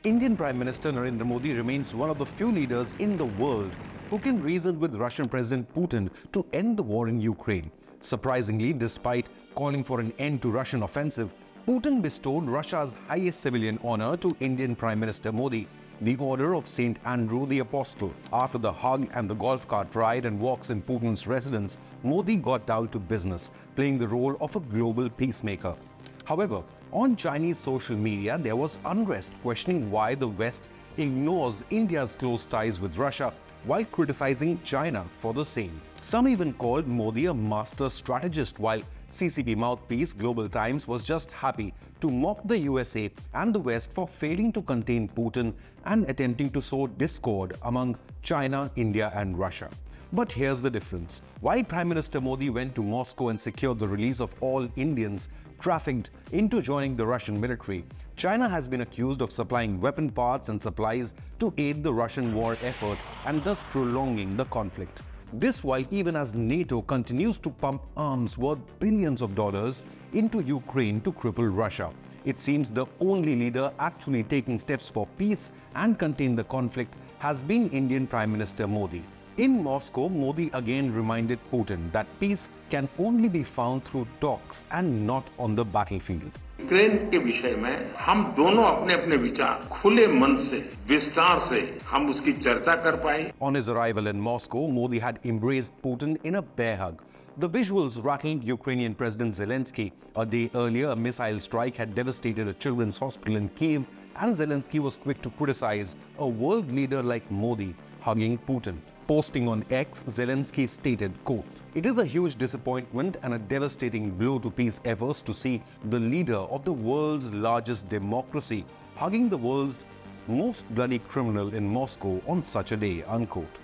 Indian Prime Minister Narendra Modi remains one of the few leaders in the world who can reason with Russian President Putin to end the war in Ukraine. Surprisingly, despite calling for an end to Russian offensive, Putin bestowed Russia's highest civilian honor to Indian Prime Minister Modi, the Order of St. Andrew the Apostle. After the hug and the golf cart ride and walks in Putin's residence, Modi got down to business, playing the role of a global peacemaker. However, on Chinese social media, there was unrest questioning why the West ignores India's close ties with Russia while criticizing China for the same. Some even called Modi a master strategist, while CCP mouthpiece Global Times was just happy to mock the USA and the West for failing to contain Putin and attempting to sow discord among China, India and Russia. But here's the difference. While Prime Minister Modi went to Moscow and secured the release of all Indians trafficked into joining the Russian military, China has been accused of supplying weapon parts and supplies to aid the Russian war effort and thus prolonging the conflict. This while even as NATO continues to pump arms worth billions of dollars into Ukraine to cripple Russia. It seems the only leader actually taking steps for peace and contain the conflict has been Indian Prime Minister Modi. In Moscow, Modi again reminded Putin that peace can only be found through talks and not on the battlefield. Ukraine के विषय में हम दोनों अपने अपने विचार खुले मन से विस्तार से हम उसकी चर्चा कर पाए. On his arrival in Moscow, Modi had embraced Putin in a bear hug. The visuals rattled Ukrainian President Zelensky. A day earlier, a missile strike had devastated a children's hospital in Kyiv, and Zelensky was quick to criticize a world leader like Modi hugging Putin. Posting on X, Zelensky stated, quote, "It is a huge disappointment and a devastating blow to peace efforts to see the leader of the world's largest democracy hugging the world's most bloody criminal in Moscow on such a day," unquote.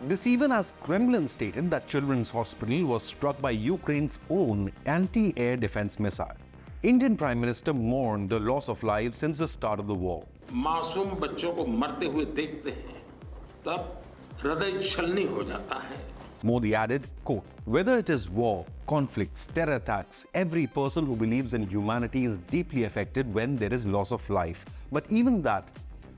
This even as Kremlin stated that Children's Hospital was struck by Ukraine's own anti-air defense missile. Indian Prime Minister mourned the loss of lives since the start of the war. मासूम बच्चों को मरते हुए देखते हैं, तब हृदय छलनी हो जाता है. Modi added, quote, "Whether it is war, conflicts, terror attacks, every person who believes in humanity is deeply affected when there is loss of life. But even that,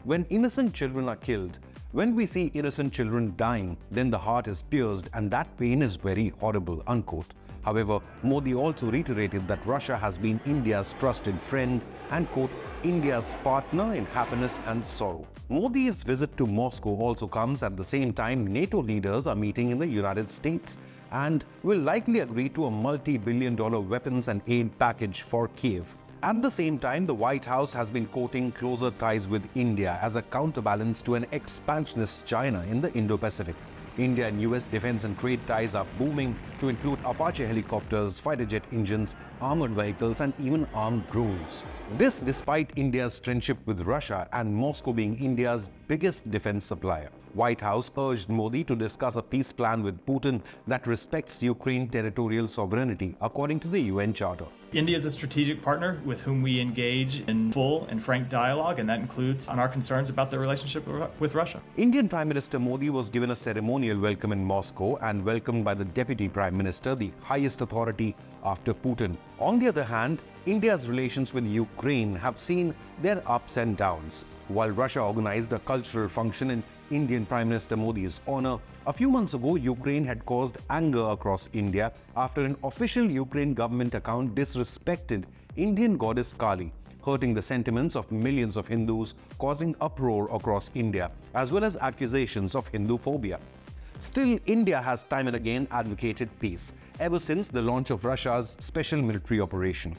when innocent children are killed, when we see innocent children dying, then the heart is pierced and that pain is very horrible," unquote. However, Modi also reiterated that Russia has been India's trusted friend and, quote, "India's partner in happiness and sorrow." Modi's visit to Moscow also comes at the same time NATO leaders are meeting in the United States and will likely agree to a multi-billion-dollar weapons and aid package for Kyiv. At the same time, the White House has been courting closer ties with India as a counterbalance to an expansionist China in the Indo-Pacific. India and US defense and trade ties are booming to include Apache helicopters, fighter jet engines, armored vehicles and even armed drones. This despite India's friendship with Russia and Moscow being India's biggest defense supplier. White House urged Modi to discuss a peace plan with Putin that respects Ukraine territorial sovereignty according to the UN Charter. India is a strategic partner with whom we engage in full and frank dialogue, and that includes on our concerns about the relationship with Russia. Indian Prime Minister Modi was given a ceremonial welcome in Moscow and welcomed by the Deputy Prime Minister, the highest authority after Putin. On the other hand, India's relations with Ukraine have seen their ups and downs. While Russia organized a cultural function in Indian Prime Minister Modi's honor, a few months ago, Ukraine had caused anger across India after an official Ukraine government account disrespected Indian goddess Kali, hurting the sentiments of millions of Hindus, causing uproar across India, as well as accusations of Hindu phobia. Still, India has time and again advocated peace, ever since the launch of Russia's special military operation.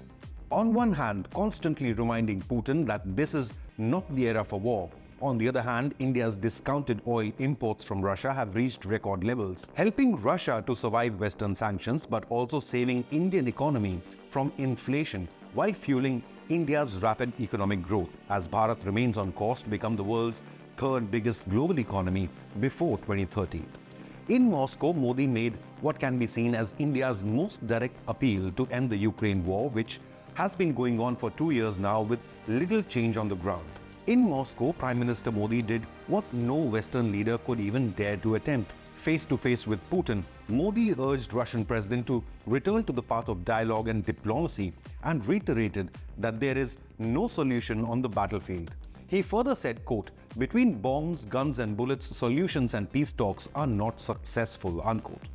On one hand, constantly reminding Putin that this is not the era for war. On the other hand, India's discounted oil imports from Russia have reached record levels, helping Russia to survive Western sanctions but also saving Indian economy from inflation while fueling India's rapid economic growth as Bharat remains on course to become the world's third biggest global economy before 2030. In Moscow, Modi made what can be seen as India's most direct appeal to end the Ukraine war, which has been going on for 2 years now with little change on the ground. In Moscow, Prime Minister Modi did what no Western leader could even dare to attempt. Face to face with Putin, Modi urged Russian President to return to the path of dialogue and diplomacy and reiterated that there is no solution on the battlefield. He further said, quote, "Between bombs, guns and bullets, solutions and peace talks are not successful," unquote.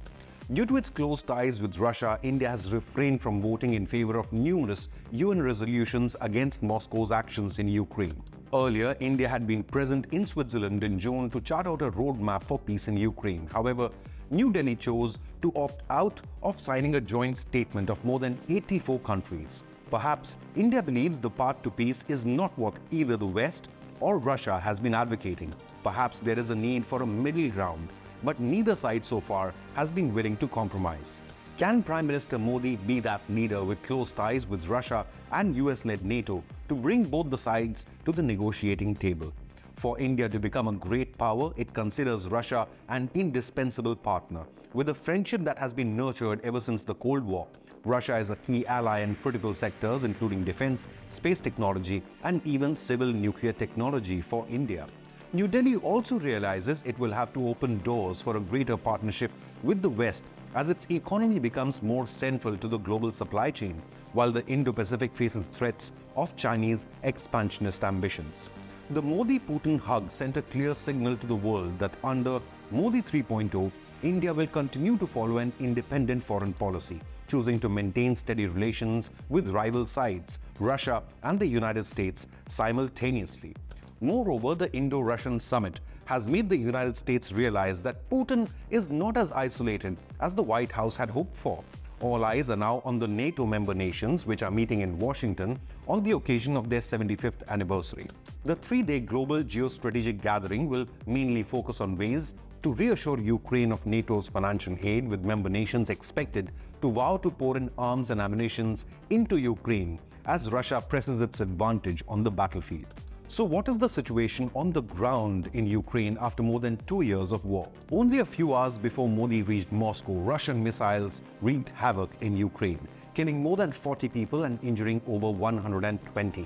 Due to its close ties with Russia, India has refrained from voting in favor of numerous UN resolutions against Moscow's actions in Ukraine. Earlier, India had been present in Switzerland in June to chart out a roadmap for peace in Ukraine. However, New Delhi chose to opt out of signing a joint statement of more than 84 countries. Perhaps India believes the path to peace is not what either the West or Russia has been advocating. Perhaps there is a need for a middle ground, but neither side so far has been willing to compromise. Can Prime Minister Modi be that leader with close ties with Russia and US-led NATO to bring both the sides to the negotiating table? For India to become a great power, it considers Russia an indispensable partner. With a friendship that has been nurtured ever since the Cold War, Russia is a key ally in critical sectors including defense, space technology, and even civil nuclear technology for India. New Delhi also realizes it will have to open doors for a greater partnership with the West as its economy becomes more central to the global supply chain, while the Indo-Pacific faces threats of Chinese expansionist ambitions. The Modi-Putin hug sent a clear signal to the world that under Modi 3.0, India will continue to follow an independent foreign policy, choosing to maintain steady relations with rival sides, Russia and the United States, simultaneously. Moreover, the Indo-Russian summit has made the United States realize that Putin is not as isolated as the White House had hoped for. All eyes are now on the NATO member nations, which are meeting in Washington on the occasion of their 75th anniversary. The three-day global geostrategic gathering will mainly focus on ways to reassure Ukraine of NATO's financial aid, with member nations expected to vow to pour in arms and ammunition into Ukraine as Russia presses its advantage on the battlefield. So what is the situation on the ground in Ukraine after more than 2 years of war? Only a few hours before Modi reached Moscow, Russian missiles wreaked havoc in Ukraine, killing more than 40 people and injuring over 120.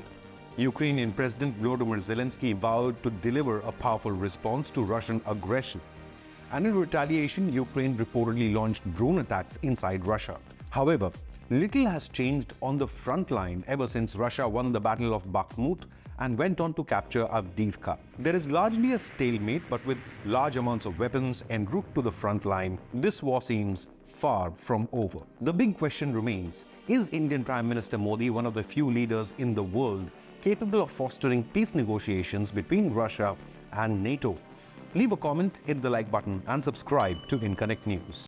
Ukrainian President Volodymyr Zelensky vowed to deliver a powerful response to Russian aggression. And in retaliation, Ukraine reportedly launched drone attacks inside Russia. However, little has changed on the front line ever since Russia won the Battle of Bakhmut and went on to capture Avdiivka. There is largely a stalemate, but with large amounts of weapons en route to the front line, this war seems far from over. The big question remains, is Indian Prime Minister Modi one of the few leaders in the world capable of fostering peace negotiations between Russia and NATO? Leave a comment, hit the like button and subscribe to Inconnect News.